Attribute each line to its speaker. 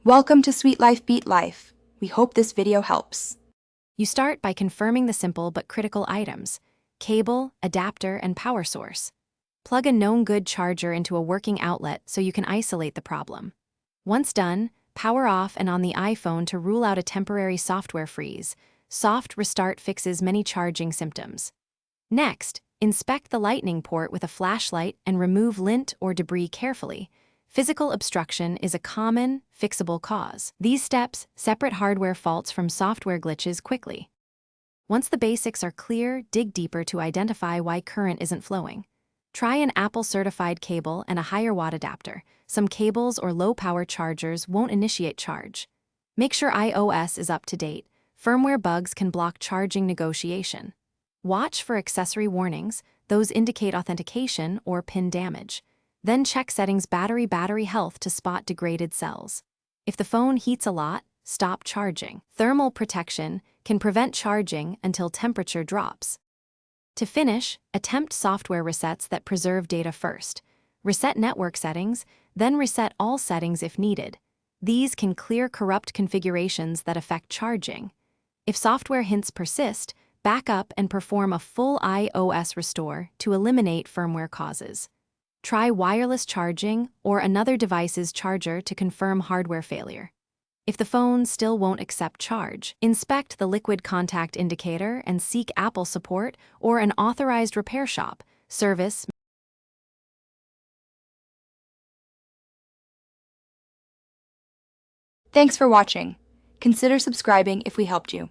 Speaker 1: Welcome to Sweet Life Beat Life. We hope this video helps.
Speaker 2: You start by confirming the simple but critical items: cable, adapter, and power source. Plug a known good charger into a working outlet so you can isolate the problem. Once done, power off and on the iPhone to rule out a temporary software freeze. Soft restart fixes many charging symptoms. Next, inspect the lightning port with a flashlight and remove lint or debris carefully. Physical obstruction is a common, fixable cause. These steps separate hardware faults from software glitches quickly. Once the basics are clear, dig deeper to identify why current isn't flowing. Try an Apple-certified cable and a higher watt adapter. Some cables or low-power chargers won't initiate charge. Make sure iOS is up to date. Firmware bugs can block charging negotiation. Watch for accessory warnings; those indicate authentication or pin damage. Then check settings battery health to spot degraded cells. If the phone heats a lot, stop charging. Thermal protection can prevent charging until temperature drops. To finish, attempt software resets that preserve data first. Reset network settings, then reset all settings if needed. These can clear corrupt configurations that affect charging. If software hints persist, back up and perform a full iOS restore to eliminate firmware causes. Try wireless charging or another device's charger to confirm hardware failure. If the phone still won't accept charge, inspect the liquid contact indicator and seek Apple support or an authorized repair shop. Service.
Speaker 1: Thanks for watching. Consider subscribing if we helped you.